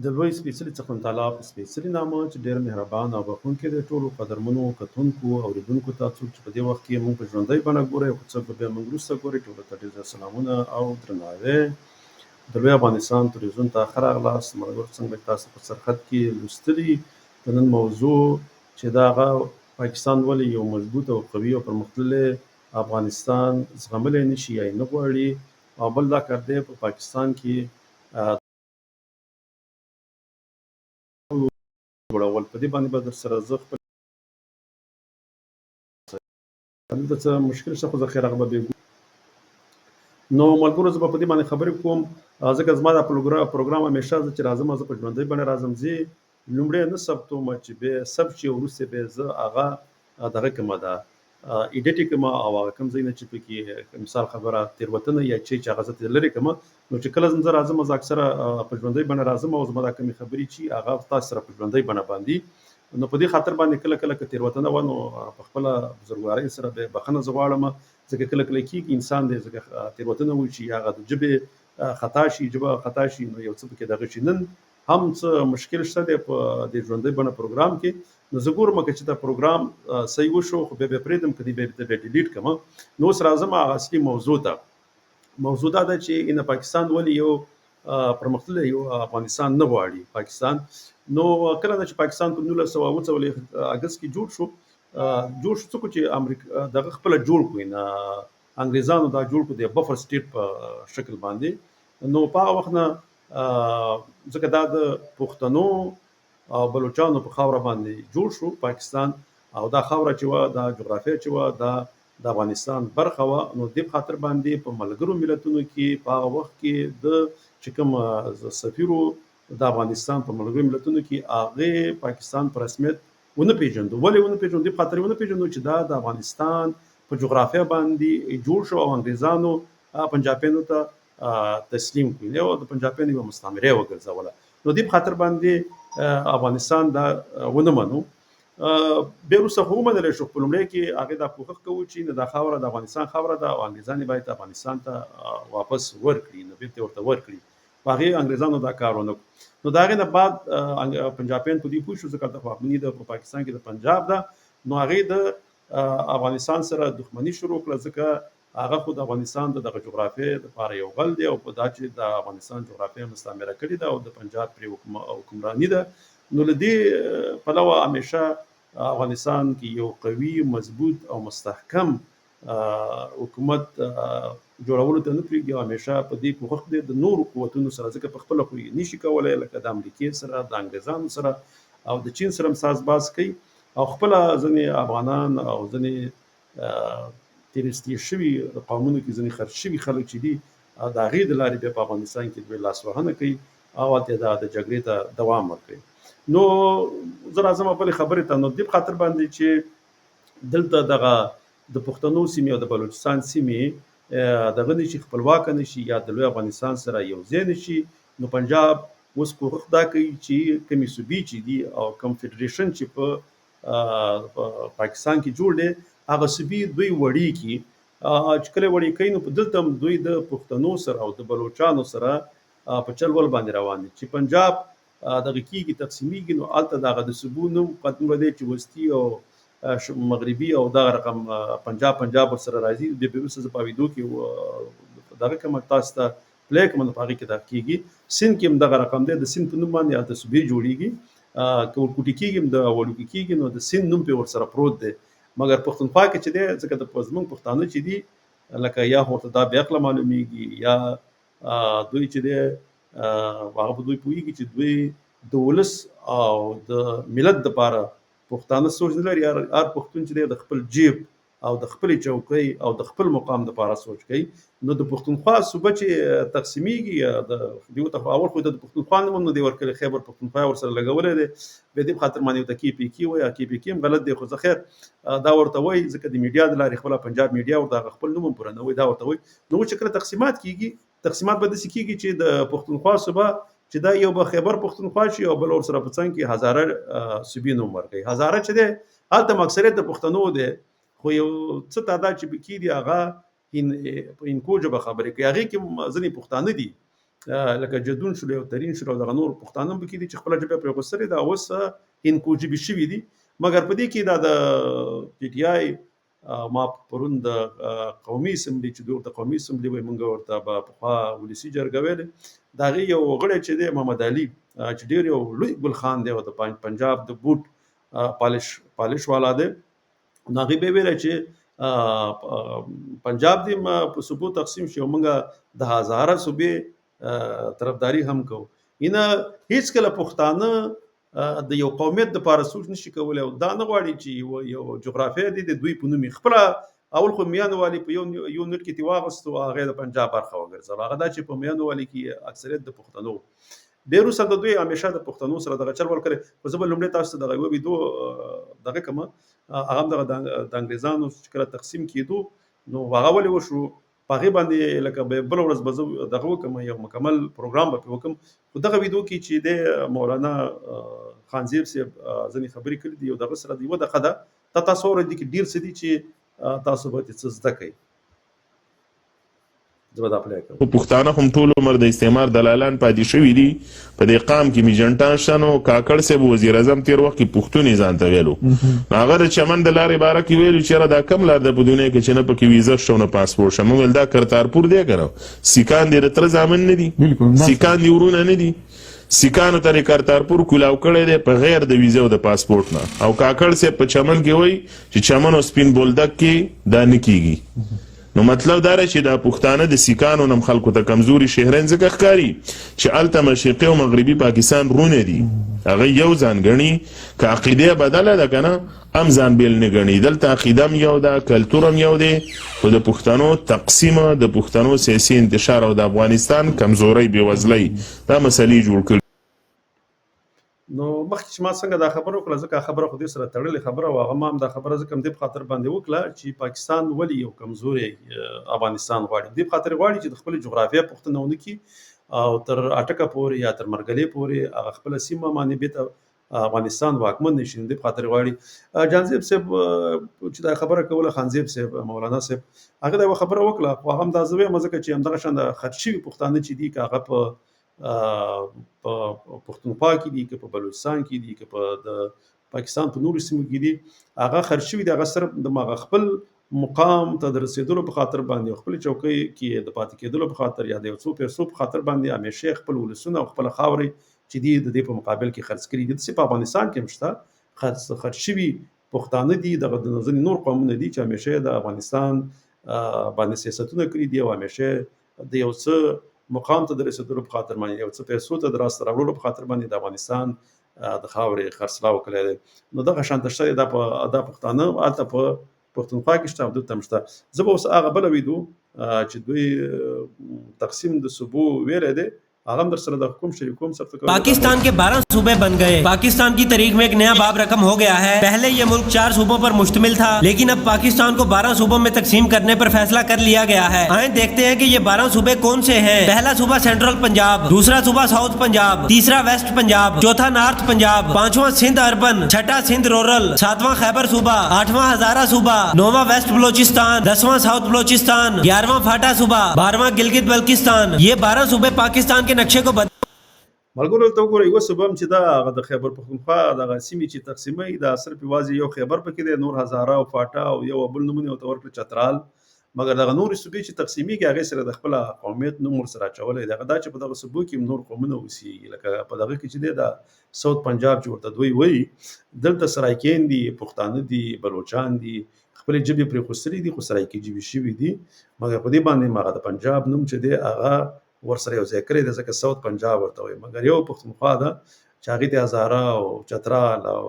د لوی سپېڅلي څښتن تعالی په سپېڅلي نامه چې ډېر مهربان او بښونکی دی، ټولو قدرمنو کتونکو اورېدونکو ته، څوک چې په دې وخت کې موږ په ژوندۍ بڼه ګورئ او که څوک به بیا موږ وروسته ګورئ، ټولو ته ډېر زیات سلامونه او درناوی. د لوی افغانستان تلویزیون ته ښه راغلاست. ملګرو څنګه تاسو په سرخط کې لوستلي د نن موضوع چې دا هغه پاکستان ولې یو مضبوط او قوي او پرمختللی افغانستان زغملی نشي یا یې نه غواړي، او بل دا کار دی په پاکستان کې جوړول. په دې باندې به در سره زه خپل دلته څه مشکل شته، خو زه خیر هغه به بیا نو ملګرو زه به په دې باندې خبرې کوم، ځکه زما دا پروګرام همیشه زه چې راځم زه په ژوندۍ بڼه راځم، زه لومړی نه ثبتوم چې بیا ثبت شي، وروسته بیا زه هغه دغه کومه ده ایډیټ یې کوم، او هغه کوم ځایونه چې پکې مثال خبره تېروتنه یا چې هغه زه لرې کوم، نو چې کله زه راځم زه اکثره په ژوندۍ بڼه راځم او زما دا کومې خبرې چې هغه تاسو سره په ژوندۍ بڼه باندې، نو په دې خاطر باندې کله کله که تېروتنه وه نو په خپله بزرګوارۍ سره به بښنه زه غواړم، ځکه کله کله کېږي انسان دی ځکه تېروتنه وشي، هغه د ژبې خطا شي، ژبه خطا شي، نو یو څه پکې دغه شي. نن هم څه مشکل شته دی په دې ژوندۍ بڼه پروګرام کې، نو زه ګورم که چې دا پروګرام صحیح وشو خو بیا به پرېږدم، که بیا ډیلیټ کړم. نو اوس راځم هغه اصلي موضوع ته. موضوع دا ده چې ان پاکستان ولې یو پرمختللی یو افغانستان نه غواړي پاکستان. نو کله چې پاکستان په 1944 اگست کې جوړ شو څوک چې امریکا دغه خپل جوړ کړی نه انګريزانو دا جوړ کړ د بفر سټیټ په شکل باندې. نو په هغه وخت نه ځکه دا د پښتنو او بلوچستان په خاور باندې جوړ شو پاکستان، او دا خاور چې و دا جغرافیه چې و دا د افغانستان برخه و. نو د خاطر باندې په ملګرو ملتونو کې په هغه وخت کې د چې کوم سفیرو د افغانستان په ملګرو ملتونو کې هغه پاکستان په رسمیت ونه پیژندو. ولې ونه پیژندو؟ د خاطر ونه پیژندو چې دا د افغانستان په جغرافیه باندې جوړ شو او انګريزانو پنجابیانو ته تسلیم کړی او د پنجابیانو یو مستعمره وګرځوله. نو د خاطر باندې افغانستان دا ونه منو. بیا وروسته خو ومنلی شو، په لومړی کې هغې دا کوښښ کوو چې دا خاوره د افغانستان خاوره ده او انګریزان یې باید افغانستان ته واپس ورکړي، نو بېرته ورته ورکړي. په هغې انګریزانو دا کار ونه کړو. نو د هغې نه بعد پنجابیان په دې پوه شو، ځکه د خواخوږي په پاکستان کې د پنجاب ده، نو هغې د افغانستان سره دښمني شروع کړه، ځکه هغه خو د افغانستان د دغه جغرافیې لپاره یو غل دی او په دا چې د افغانستان جغرافیه مستعمره کړې ده او د پنجاب پرې حکمراني ده. نو له دې پلوه همیشه افغانستان کې یو قوي مضبوط او مستحکم حکومت جوړولو ته نه پرېږدي، او همیشه په دې کوښښ دی د نورو قوتونو سره، ځکه په خپله خو یې نشي کولی، لکه د امریکې سره، د انګریزانو سره او د چین سره هم سازباز کوي، او خپله ځینې افغانان او ځینې تېرستې شوي قومونو کې ځینې خرڅ شوي خلک چې دي د هغې د لارې بیا په افغانستان کې دوی لاسوهنه کوي او هلته د جګړې ته دوام ورکوي. نو زه راځم بلې خبرې ته. نو دې په خاطر باندې چې دلته دغه د پښتنو سیمې او د بلوچستان سیمې دغه نشي خپلواکه نشي یا د لوی افغانستان سره یو ځای نشي، نو پنجاب اوس کوښښ دا کوي چې کومې صوبې چې دي او کوم فدریشن چې په پاکستان کې جوړ دی هغه صوبې دوی وړي کړي. چې کله وړي کوي نو دلته هم دوی د پښتنو سره او د بلوچانو سره په چل ول باندې روان دي چې پنجاب دغه کېږي تقسیمیږي، نو هلته دغه د صوبو نوم دومره دی چې وسطي او مغربي او دغه رقم پنجاب ورسره راځي. د وروسته زه په اورېدو کې دغه کومه تاسو ته پلی کوم، نو په هغې کې دغه کېږي. سیند کې هم دغه رقم دی، د سیند په نوم باندې هلته صوبې جوړېږي، که ورکوټي کېږي هم د وړوکي کېږي، نو د سیند نوم پرې ورسره پروت دی. مګر پښتونخوا کې چې دی ځکه د زموږ پښتانه چې دي لکه یا ورته دا بې عقله معلومیږي یا دوی چې دی هغه په دوی پوهېږي چې دوی د ولس او د ملت دپاره پښتانه سوچ نه لري. هر پښتون چې دی د خپل جیب او د خپلې چوکۍ او د خپل مقام دپاره سوچ کوي. نو د پښتونخوا صوبه چې تقسیمیږي د دیو ته اول خو د پښتونخوا نوم نه دی ورکړی، خیبر پښتونخوا ورسره لګولی دی، بیا دې په خاطر باندې ورته KPK وایي، KPK هم غلط دی، خو زه خیر دا ورته وایي ځکه د میډیا د لارې خپله پنجاب میډیا ورته هغه خپل نوم هم پوره نه وایي، دا ورته وایي. نو چې کله تقسیمات کېږي، تقسیمات به داسې کېږي چې د پښتونخوا صوبه چې دا یو به خیبر پښتونخوا شي او بل ورسره په څنګ کې هزاره صوبې نوم ورکوي. هزاره چې دی هلته اکثریت د پښتنو دی، خو یو څه تعداد چې پکې دي هغه په هندکو ژبه خبرې کوي، هغې کې ځینې پښتانه دي لکه جدون شول او ترین شول او دغه نور پښتانه هم پکې دي چې خپله ژبه پرې غوستلې ده، اوس هندکو ژبې شوي دي. مګر په دې کې دا د پی ټي آی ما پرون د قومي اسمبلي چې دوی ورته قومي اسمبلي وایي، موږ ورته به پخوا ولسي جرګه ویلې، د هغې یو غړی چې دی محمد علي چې ډېر یو لوی ګلخان دی او د پنجاب د بوټ پالش والا دی، نو هغې به ویلی چې پنجاب دی په صوبو تقسیم شي او موږ د هزاره صوبې طرفداري هم کوو. اینه هیڅکله پښتانه د یو قومیت دپاره سوچ نشي کولی او دا نه غواړي چې یو جغرافیه دی د دوی په نوم خپله اول خو میانو والي په یو نوټ کې واغستو، هغه د پنجاب برخه وګرځول. هغه دا چې په میانو والي کې اکثریت د پښتنو ډېر وروسته د دوی همیشه د پښتنو سره دغه چل ول کړی. خو زه به لومړی تاسو ته دغه یوه ویډیو دغه کومه، هغه هم دغه د انګریزانو چې کله تقسیم کېدو نو هغه ولې وشو، په هغې باندې لکه بله ورځ به زه دغه وکړم، یو مکمل پروګرام به پرې وکړم. خو دغه ویډیو کې چې دی مولانا خانزیب صاحب ځینې خبرې کړي دي او دغه سره د یوه دغه ده، دا تاسو اورئ دي کې ډېر څه دي چې تاسو به څه زده کوئ. زه به دا پلی کوم. پښتانه هم ټول عمر د استعمار دلالان پاتې شوي دي. په دې قام کې میجنټان شته، نو کاکړ صاحب وزیر اعظم تېر وخت کې پښتون یې ځان ته ویلو. نو هغه د چمن د لارې باره کې ویلو چې یاره دا کم لار ده په دنیا کې چې نه پکې ویزه شته او نه پاسپورټ شته. موږ ویل دا کرتارپور دی که نه، سیکان دې د تره زامن نه دي، سیکان دې ورونه نه دي. سیکانو ته یې کرتارپور کولاو کړی دی په غیر د ویزه او د پاسپورټ نه. او کاکړ صاحب په چمن کې وایي چې چمن او سپین بولدک کې دا نه کېږي. نو مطلب دا دی چې دا پښتانه د سیکانو نم خلکو ته کمزوري شهرین ځکه ښکاري چې هلته مشرقي او مغربي پاکستان رونه دي، هغه یو ځان ګڼي. که عقیده بدله ده که نه هم ځان بیل نه ګڼي. دلته عقیده هم یو ده، کلتور هم یو دی، خو د پښتنو تقسیم، د پښتنو سیاسي انتشار او د افغانستان کمزورۍ بېوزلۍ دا مسلې جوړ کړي. نو مخکې چې ما څنګه دا خبره وکړه، ځکه خبره خو دې سره تړلې خبره وه، هغه ما هم دا خبره ځکه هم دې په خاطر باندې وکړه چې پاکستان ولې یو کمزوری افغانستان غواړي. دې په خاطر غواړي چې د خپلې جغرافیه پوښتنه ونه کړي او تر اټکه پورې یا تر مرګلې پورې هغه خپله سیمه باندې بېرته افغانستان واکمن نه شي. دې په خاطر غواړي. جانزیب صاحب چې دا خبره کوله، خانزیب صاحب، مولانا صاحب، هغه دا یوه خبره وکړه، خو هغه هم دا زه وایم ځکه چې همدغه شان د خرڅ شوي پښتانه چې دي، که هغه په پښتونخوا کې دي، که په بلوچستان کې دي، که په د پاکستان په نورو سیمو کې دي، هغه خرڅ شوي دي. هغه صرف د خپل مقام ته د رسېدلو په خاطر باندې او خپلې چوکۍ کې د پاتې کېدلو په خاطر یا د یو څو پیسو په خاطر باندې همیشه خپل ولسونه او خپله خاورې چې دي د دې په مقابل کې خرڅ کړي دي. داسې په افغانستان کې هم شته خرڅ شوي پښتانه دي، دغه د ځینې نور قومونه دي چې همیشه د افغانستان باندې سیاستونه کړي دي او همیشه د یو څه مقام ته د رسېدلو په خاطر باندې، یو څه پیسو ته د راسته راوړلو په خاطر باندې د افغانستان د خاورې خرڅلاو کړی دی. نو دغه شانته شته دا پښتانه هلته په پښتونخوا کې شته او دلته هم شته. زه به اوس هغه بله ویډیو چې دوی تقسیم د صوبو ویلی دی आगम दरअसल हुकुम शरीकुम सब पाकिस्तान के 12 सूबे बन गए। पाकिस्तान की तारीख में एक नया बाब रकम हो गया है। पहले ये मुल्क 4 सूबों पर मुश्तमिल था, लेकिन अब पाकिस्तान को 12 सूबों में तकसीम करने पर फैसला कर लिया गया है। आए देखते हैं कि ये 12 सूबे कौन से हैं। पहला सूबा सेंट्रल पंजाब, दूसरा सूबा साउथ पंजाब, तीसरा वेस्ट पंजाब, चौथा नॉर्थ पंजाब, पांचवा सिंध अर्बन, छठा सिंध रूरल, सातवां खैबर सूबा, आठवां हजारा सूबा, नौवां वेस्ट बलोचिस्तान, 10वां साउथ बलोचिस्तान, 11वां फाटा सूबा, 12वां गिलगित बल्किस्तान। ये 12 सूबे पाकिस्तान के नक्शे को ملګرو ته وګورئ. یوه صوبه هم چې دا هغه د خیبر پښتونخوا دغه سیمې چې تقسیموي دا صرف یوازې یو خیبر پکې دی، نور هزاره او فاټا او یو بل نومونه ورته ورکړل چترال. مګر دغه نورې صوبې چې تقسیمیږي هغې سره د خپله قومیت نوم ورسره اچولی دی. هغه دا چې په دغه صوبو کې نور قومونه اوسېږي، لکه په دغه کې چې دی دا ساوت پنجاب چې ورته دوی وایي، دلته سرایکین دي، پښتانه دي، بلوچان دي، خپلې ژبې پرې خوستلي دي، خو سرایکي ژبې شوي دي. مګر په دې باندې هغه د پنجاب نوم چې دی هغه ورسره یو ځای کړی دی، ځکه ساوت پنجاب ورته وایي. مګر یو پښتونخوا ده چې هغې ته هزاره او چترال او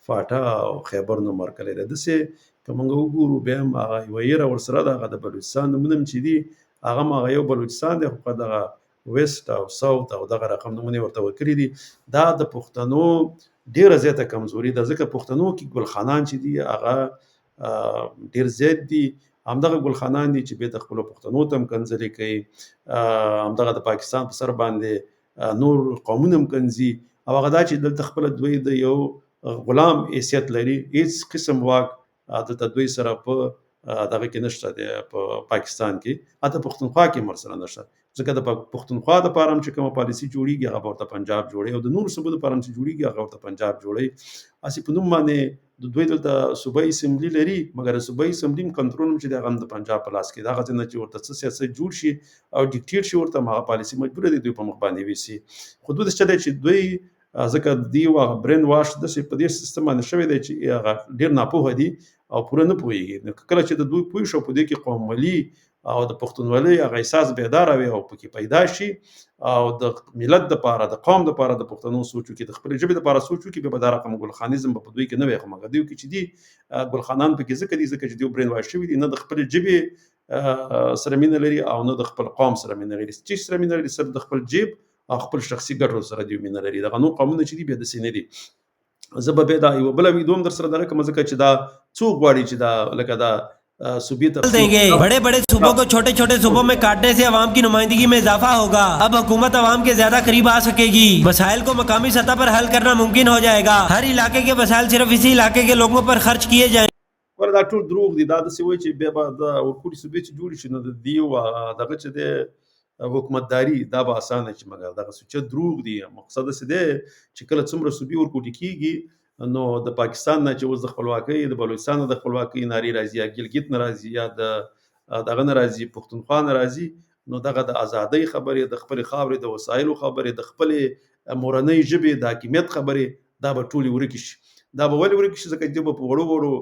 فاټا او خیبر نوم ورکړی دی. داسې که موږ وګورو بیا هم هغه یوه ایره ورسره ده، هغه د بلوچستان نومونه هم چې دي هغه هم هغه یو بلوچستان دی، خو په دغه ویسټ او ساوت او دغه رقم نومونه یې ورته ورکړي دي. دا د پښتنو ډېره زیاته کمزوري ده، ځکه پښتنو کې ګلخانان چې دي هغه ډېر زیات دي. همدغه ګلخانان دي چې بېرته خپلو پښتنو ته هم کنځلې کوي، همدغه د پاکستان په سر باندې نور قومونه هم کنځي. او هغه دا چې دلته خپله دوی د یو غلام حیثیت لري، هېڅ قسم واک دلته دوی سره په دغه کې نشته دی، په پاکستان کې، حتی پښتونخوا کې هم ورسره نشته. ځکه د پښتونخوا دپاره هم چې کومه پالیسي جوړېږي هغه به ورته پنجاب جوړوي، او د نورو صوبو دپاره هم چې جوړېږي هغه ورته پنجاب جوړوي. هسې په نوم باندې د دوی دلته صوبایي اسمبلي لري، مګر د صوبایي اسمبلي هم کنټرول هم چې دی هغه هم د پنجاب په لاس کې ده. هغه ځای نه چې ورته څه سیاست جوړ شي او ډیکټیټ شي ورته، هغه پالیسي مجبوره دی دوی په مخ باندې ویسي. خو دودس چې دی چې دوی ځکه دی هغه برین واش داسې په دې سیستم باندې شوی دی چې هغه ډېر ناپوهه دي او پوره نه پوهېږي. نو کله چې د دوی پوه شو په دې کې قومولي او د پښتونولۍ هغه احساس بیداره وي او پکې پیدا شي او د ملت دپاره د قوم دپاره د پښتنو سوچ وکړي، د خپلې ژبې دپاره سوچ وکړي، بیا به دا رقم ګلخانیزم به په دوی کې نه وي. خو مګر دوی کې چې دي ګلخانان پکې ځکه دي ځکه چې دوی برین واش شوي دي، نه د خپلې ژبې سره مینه لري او نه د خپل قوم سره مینه لري. چې سره مینه لري صرف د خپل جیب او خپل شخصي ګټو سره دوی مینه لري. دغه نور قومونه چې دي بیا داسې نه دي. زه به بیا دا یوه بله ویډیو هم در سره دغه کوم ځکه چې دا څوک غواړي چې دا لکه دا देंगे। बड़े बड़े सूबों को छोटे छोटे सूबों में काटने से अवाम की नुमाइंदगी में इजाफा होगा। अब हुकूमत अवाम के ज्यादा करीब आ सकेगी, मसाइल को मकामी सतह पर हल करना मुमकिन हो जाएगा। हर इलाके के मसाइल सिर्फ इसी इलाके के लोगों पर खर्च किए जाएंगे। دا ټول دروغ دي. دا داسې وایي چې بیا به د ورکوټي صوبې چې جوړې شي نو د دې دغه چې دی حکومتداري دا به اسانه شي، مګر دغه سوچه دروغ دي. مقصد داسې دی چې کله څومره صوبې ورکوټي کېږي نو د پاکستان نه چې اوس د خپلواکۍ د بلوچستان نه د خپلواکۍ نارې راځي یا ګلګت نه راځي یا د دغه نه راځي پښتونخوا نه راځي، نو دغه د ازادۍ خبرې، د خپلې خاورې د وسایلو خبرې، د خپلې مورنۍ ژبې د حاکمیت خبرې، دا به ټولې ورکې شي. دا به ولې ورکې شي؟ ځکه دوی به په وړو وړو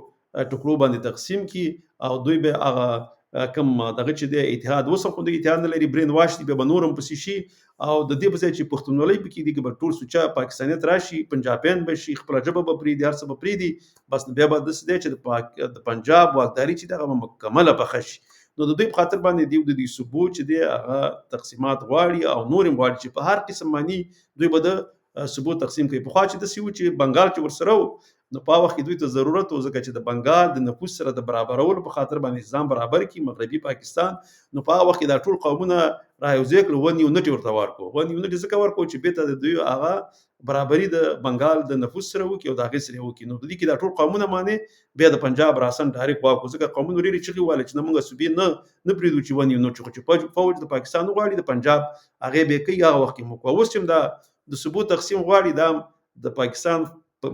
ټوکرو باندې تقسیم کړي او دوی به هغه کوم دغه چې دی اتحاد اوس هم خو د اتحاد نه لري، برین واش دي، بیا به نور هم پسې شي او د دې په ځای چې پښتونولۍ پکې دي کې به ټول سوچه پاکستانیت راشي، پنجابیان به شي، خپله ژبه به پرېږدي، هر څه به پرېږدي. بس بیا به داسې دی چې د پنجاب واکداري چې دی هغه به مکمله پخه شي. نو د دوی په خاطر باندې دوی د دې صوبو چې دی هغه تقسیمات غواړي او نور هم غواړي چې په هر قسم باندې دوی به د صوبو تقسیم کوي. پخوا چې داسې و چې بنګال چې ورسره و نو په هغه وخت کې دوی ته ضرورت و ځکه چې د بنګال د نفوس سره د برابرولو په خاطر باندې ځان برابر کړي مغربي پاکستان. نو په هغه وخت کې دا ټول قومونه رايوځای کړل، 1 یونټ ورته ورکړو. 1 یونټ ځکه ورکړو چې بېرته د دوی هغه برابري د بنګال د نفوس سره وکړي او د هغې سره وکړي. نو د دې کې دا ټول قومونه باندې بیا د پنجاب راسن ډایرکټ واکړو، ځکه قومونو ډېرې چغې وهلې چې نه موږ صوبې نه پرېږدو چې 1 یونټ خو چې فوج د پاکستان وغواړي د پنجاب هغې به یې کوي، هغه وخت کې موږ کوو. اوس چې هم دا د صوبو تقسیم غواړي دا د پاکستان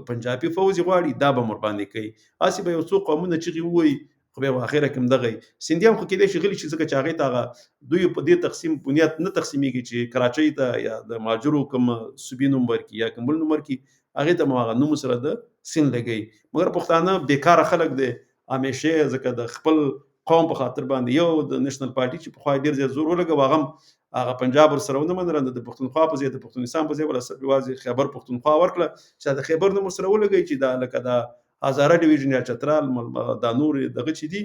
پنجابي فوز غواړي، دا به مور باندې کوي. هسې به یو څو قومونه چغې ووایي خو بیا به اخره کې هم دغه سیندیا هم خو کېدای شي غلي شي، ځکه چې هغې ته هغه دوی په دې تقسیم بنیاد نه تقسیمېږي چې کراچۍ ته یا د مهاجرو کوم صوبې نوم ورکړي یا کوم بل نوم ورکړي، هغې ته مو هغه نوم سره د سین لګوي. مګر پښتانه بېکاره خلک دی همیشه، ځکه د خپل قوم په خاطر باندې یو د نیشنل پارټي چې پخوا ډېر زیات زور ولګوه هغه هم هغه پنجاب ورسره ونه منله، د پښتونخوا په ځای د پښتونستان په ځای ولا یوازې خیبر پښتونخوا ورکړه چې د خیبر نوم ورسره ولګوي چې دا لکه دا هزاره ډیویژن یا چترال دا نور دغه چې دي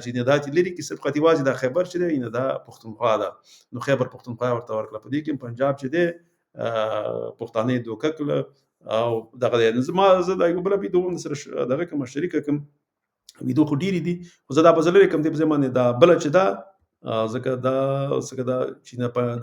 چې نه داتې لري کې صرف یوازې دا خیبر چې دی نه دا پښتونخوا ده، نو خیبر پښتونخوا ورته ورکړه. په دې کې پنجاب چې دی پښتانه یې دوکه کړله او دغه دی. زه دا یو بله ویډیو هم سره دغه کومه شریکه کوم، ویډیو خو ډېرې دي خو زه دا به زه لرې کوم دې په ځای باندې دا بله چې دا ځکه دا چې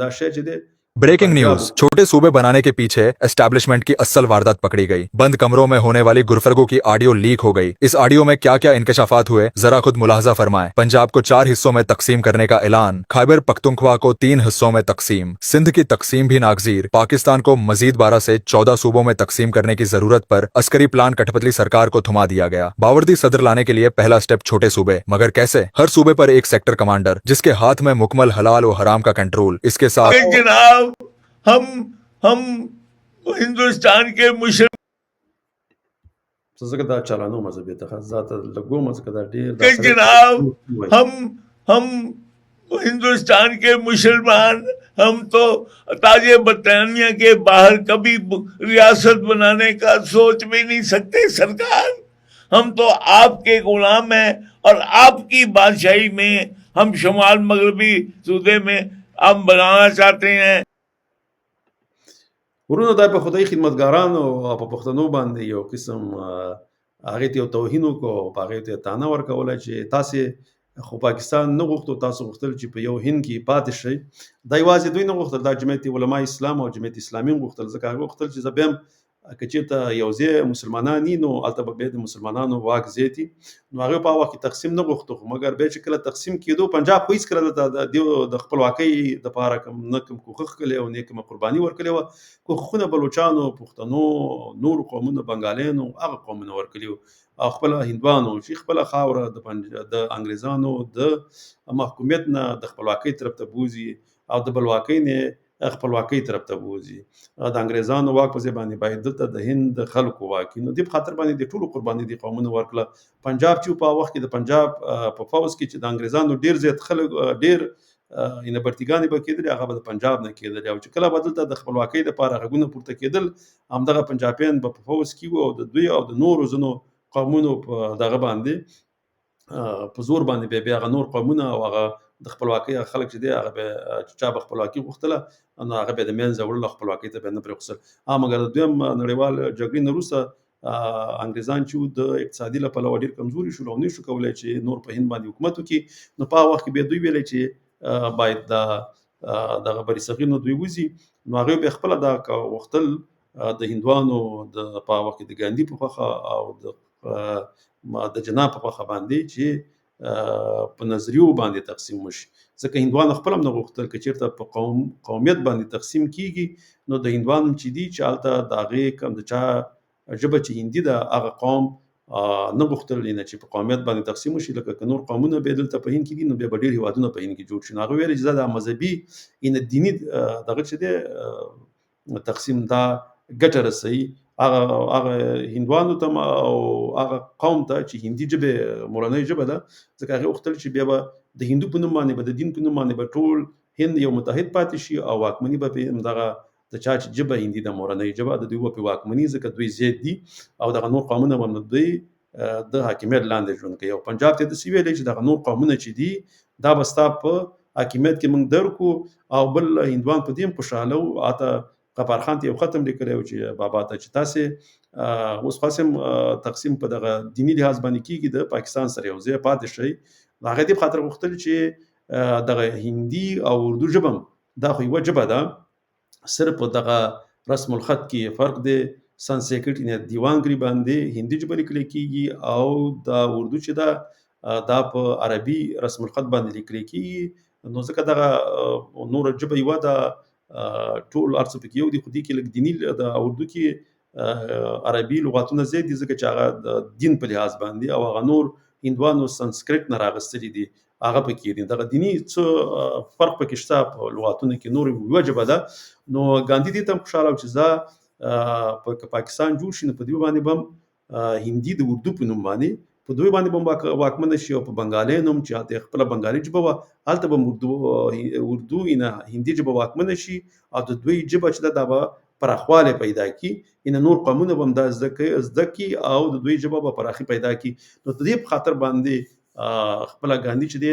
دا شی چې دی ब्रेकिंग न्यूज, छोटे सूबे बनाने के पीछे एस्टैब्लिशमेंट की असल वारदात पकड़ी गई। बंद कमरों में होने वाली गुरफरगो की ऑडियो लीक हो गई। इस ऑडियो में क्या क्या इंकशाफात हुए जरा खुद मुलाहजा फरमाएं। पंजाब को 4 हिस्सों में तकसीम करने का ऐलान, खैबर पख्तूनख्वा को 3 हिस्सों में तकसीम, सिंध की तकसीम भी नागजीर, पाकिस्तान को मजीद 12 से 14 सूबों में तकसीम करने की जरूरत पर अस्करी प्लान कठपुतली सरकार को थमा दिया गया। बावर्दी सदर लाने के लिए पहला स्टेप छोटे सूबे, मगर कैसे? हर सूबे पर एक सेक्टर कमांडर जिसके हाथ में मुकम्मल हलाल और हराम का कंट्रोल। इसके साथ हम हिंदुस्तान के मुस्लिम ځکه دا چالانو مذهبي ته ذات لګو ځکه دا ډېر के जनाब हम हिंदुस्तान के मुसलमान हम तो ताजे बरतानिया के बाहर कभी रियासत बनाने का सोच भी नहीं सकते सरकार। हम तो आपके गुलाम हैं और आपकी बादशाही में हम शुमाल मगरबी सूबे में हम बनाना चाहते हैं। ورونه دا په خدای خدمتګارانو او په پښتنو باندې یو قسم هغې ته یو توهین وکړو، په هغې ته تانه ورکوله چې تاسې خو پاکستان نه غوښتو، تاسو غوښتل چې په یو هند کې پاتې شئ. دا یوازې دوی نه غوښتل، دا جمعیت علما اسلام او جمعیت اسلامي هم غوښتل، ځکه هغه غوښتل چې زه بیا هم که چېرته یو ځای مسلمانان وي نو هلته به بیا د مسلمانانو واک زیات وي. نو هغوی په هغه وخت کې تقسیم نه غوښته، خو مګر بیا چې کله تقسیم کېدو پنجاب خو هېڅکله د خپلواکۍ دپاره نه کوم کوښښ کړی او نه کومه قرباني ورکړې وه. کوښښونه بلوچانو، پښتنو، نورو قومونو، بنګالیانو، هغه قومونه ورکړي وو او خپله هندوانو چې خپله خاوره د انګریزانو د محکومیت نه د خپلواکۍ طرف ته بوځي او د بلواکۍ نه خپلواکۍ طرف ته بوځي. د انګریزانو واک په ځای باندې باید دلته د هند د خلکو واک وي. نو دې په خاطر باندې د ټولو قرباني دې قومونو ورکړه. پنجاب چې په هغه وخت کې د پنجاب په فوز کې چې د انګریزانو ډېر زیات خلک ډېر برتیګانې به کېدلې، هغه به د پنجاب نه کېدلې، او چې کله به دلته د خپلواکۍ دپاره غږونه پورته کېدل، همدغه پنجابیان به په فوز کې وو او د دوی او د نورو ځینو قومونو په دغه باندې په زور باندې بیا هغه نور قومونه او هغه د خپلواکۍ هغه خلک چې دی هغه به چې چا به خپلواکي غوښتله نو هغه به د منځه وړل او خپلواکۍ ته به نه پرېښودل. مګر د دویم نړیوال جګړې نه وروسته انګریزان چې وو د اقتصادي له پلوه ډېر کمزوري شول او نه شو کولی چې نور په هند باندې حکومت وکړي. نو په هغه وخت کې بیا دوی ویلی چې باید دغه بري صغیر نه دوی وځي. نو هغوی بیا خپله دا غوښتل د هندوانو په هغه وخت کې د ګاندي په خوښه او د جناح په خوښه باندې چې په نظریو باندې تقسیم وشي. ځکه هندوانو خپل هم نه غوښتل که چېرته په قومیت باندې تقسیم کېږي نو د هندوانو چې دي چې هلته د هغې کوم د چا ژبه چې هندي ده هغه قوم نه غوښتل چې په قومیت باندې تقسیم وشي. لکه که نور قومونه بیا دلته په هند کې دي نو بیا به ډېر هېوادونه په هند کې جوړ شي. نو هغوی ویل چې دا مذهبي دیني دغه چې دی تقسیم دا ګټه رسوي هغه هندوانو ته او هغه قوم ته چې هندي ژبه مورنۍ ژبه ده. ځکه هغې غوښتل چې بیا به د هندو په نوم باندې به د دین په نوم باندې به ټول هند یو متحد پاتې شي او واکمني به پرې همدغه د چا چې ژبه هندي ده مورنۍ ژبه د دوی به پرې واکمني، ځکه دوی زیات دي او دغه نور قومونه به دوی د حاکمیت لاندې ژوند کوي. او پنجاب ته داسې ویلی چې دغه نور قومونه چې دي دا به ستا په حاکمیت کې موږ درکو. او بل هندوان په دې هم خوشحاله وو. هلته غفار خان ته یو خط هم لیکلی و چې بابا ته چې تاسې اوس خاص تقسیم په دغه دیني لحاظ باندې کېږي د پاکستان سره یو ځای پاتې شئ. هغه دې په خاطر غوښتل چې دغه هندي او اردو ژبه دا خو یوه ژبه ده، صرف په دغه رسم الخط کې فرق دی. سانسکریټ دیوانګري باندې هندي ژبه لیکل کېږي او د اردو چې ده دا په عربي رسم الخط باندې لیکل کېږي. نو ځکه دغه نور ژبه یوه ده ټول هر څه پکې یو دي، خو دې کې لږ دیني د اردو کې عربي لغاتونه زیات دي ځکه چې هغه د دین په لحاظ باندې او هغه نور هندوانو سانسکریټ نه راغستلي دي هغه پکې دي. دغه دیني څه فرق پکې شته په لغاتونو کې، نور یوه ژبه ده. نو ګاندي دې ته هم خوشحاله و چې زه په پاکستان جوړ شي نو په دوی باندې به هم هندي د اردو په نوم باندې په دوی باندې به هم واکمنه شي او په بنګالیانو هم چې هلته خپله بنګالي ژبه وه هلته به اردو هندي ژبه واکمنه شي او د دوی ژبه چې ده دا به پراخوالی پیدا کړي. نور قومونه به هم دا زده کړي او د دوی ژبه به پراخي پیدا کړي. نو د دې په خاطر باندې خپله ګاندي چې دی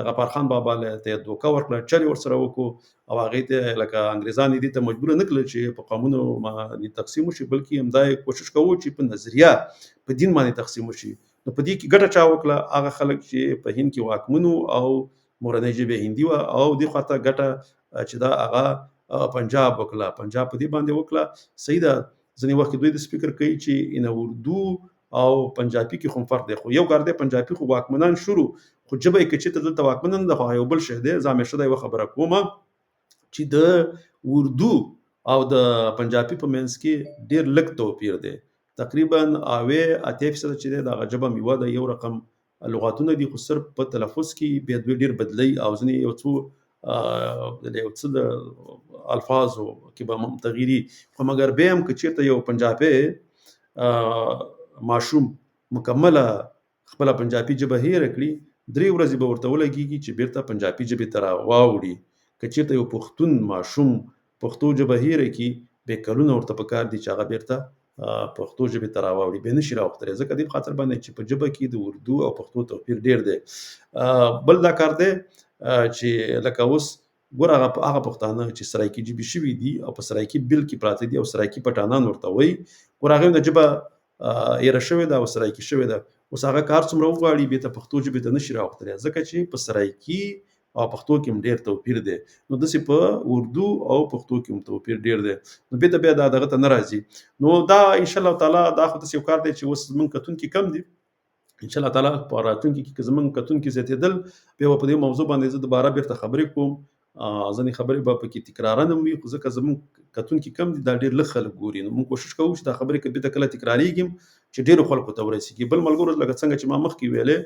غفار خان بابا ته یې دوکه ورکړه، چل یې ورسره وکړو او هغې ته لکه انګریزان یې دې ته مجبوره نه کړل چې په قومونو باندې تقسیم وشي، بلکې همدا یې کوشش کوو چې په نظریه په دین باندې تقسیم وشي. نو په دې کې ګټه چا وکړه؟ هغه خلک چې په هند کې واکمن او مورنۍ ژبه هندي وه او دې خوا ته ګټه چې دا هغه پنجاب وکړه. پنجاب په دې باندې وکړه. صحیح ده ځینې وخت دوی داسې فکر کوي چې اردو او پنجابي کې خو فرق دی، خو یو کار دی پنجابي خو واکمنان شروع خو ژبه یې که چېرته دلته واکمنان ده خو یو بل شی دی. زه همیشه دا یوه خبره کوم چې د اردو او د پنجابي په منځ کې ډېر لږ توپیر دی، تقریبا 80% چې دی دغه ژبه هم یوه ده، یو رقم لغاتونه دي خو صرف په تلفظ کې بیا دوی ډېر بدلوي او ځینې یو څه د الفاظو کې به هم تغییري. خو مګر بیا هم که چېرته یو پنجابی ماشوم مکمله خپله پنجابي ژبه هېره کړي 3 ورځې به ورته ولګېږي چې بیرته پنجابي ژبې ته راواوړي. که چېرته یو پښتون ماشوم پښتو ژبه هېره کړي بیا کلونه ورته پکار دي چې هغه بیرته پښتو ژبې ته راواوړي، بیا نشي راوختلی ځکه دې په خاطر باندې چې په ژبه کې د اردو او پښتو توپیر ډېر دی. بل دا کار دی چې لکه اوس ګوره هغه پښتانه چې سرایکي ژبې شوي دي او په سرایکي بل کې پراته دي او سرایکي پټانان ورته وایي، ګوره هغوی نه ژبه هېره شوې ده او سرایکي شوې ده. اوس هغه کار څومره وغواړي بېرته پښتو ژبې ته نشي راوختلی ځکه چې په سرایکي او پښتو کې هم ډېر توپیر دی. نو داسې په اردو او پښتو کې هم توپیر ډېر دی. نو بېرته بیا دا دغه ته نه راځي. نو دا انشاءالله تعالی دا خو داسې یو کار دی چې اوس زموږ کتونکي کم دي. انشاءالله تعالی په راتلونکي کې که زموږ کتونکي زیاتېدل بیا به په دې موضوع باندې زه دوباره بېرته خبرې کوم. ځینې خبرې به پکې تکرارن هم وي، خو ځکه زموږ کتونکي کم دي دا ډېر لږ خلک ګوري. نو موږ کوشش کوو چې دا خبرې که بېرته کله تکرارېږي چې ډېرو خلکو ته ورسېږي. بل ملګرو لکه څنګه چې ما مخکې ویلې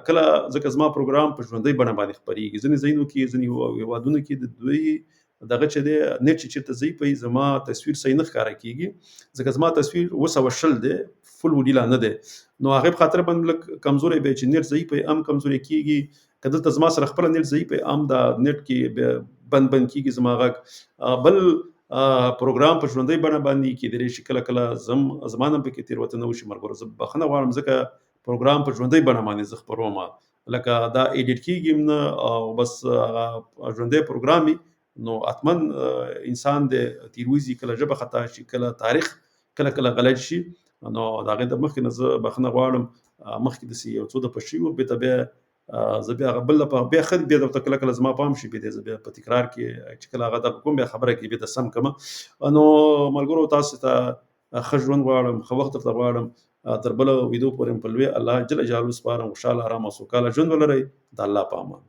کله ځکه زما پروګرام په ژوندۍ بڼه باندې خپرېږي. ځینې ځایونو کې ځینې هېوادونو کې د دوی دغه چې دی نیټ چې چېرته ځي پهی زما تصویر صحیح نه ښکاره کېږي، ځکه زما تصویر 220 دی، فل وډي لا نه دی. نو هغې په خاطر باندې لږ کمزوری دی چې نیټ ضعیف پهی هم کمزوری کېږي. که دلته زما سره خپله نیټ ضعیف پهی هم دا نیټ کې بند کېږي زما غږ. بل پروګرام په ژوندۍ بڼه باندې کېدلی شي کله کله زما نه پکې تېروتنه وشي. ملګرو زه بخښنه غواړم ځکه پروګرام په ژوندۍ بڼه باندې زه خپروم، لکه دا ایډیټ کېږي هم نه او بس ژوندی پروګرام وي. نو حتما انسان د تیروځي، کله ژبه خطا شي، کله تاریخ کله غلط شي. نو د هغې د مخکې نه زه بخښنه غواړم. مخکې داسې یو څو دفعه شوي وو، بېرته بیا زه بیا هغه بل دفعه بیا ښه بیا درته کله زما پام شي بیا زه بیا په تکرار کې چې کله هغه دغه کوم بیا خبره کې بېرته سم کړمه. نو ملګرو تاسو ته ښه ژوند غواړم، ښه وخت درته غواړم. تر بله ویدو پورې په لوی الله جل جلاله سپارم. خوشحاله ارام او سوکاله ژوند ولرئ. د الله په امان.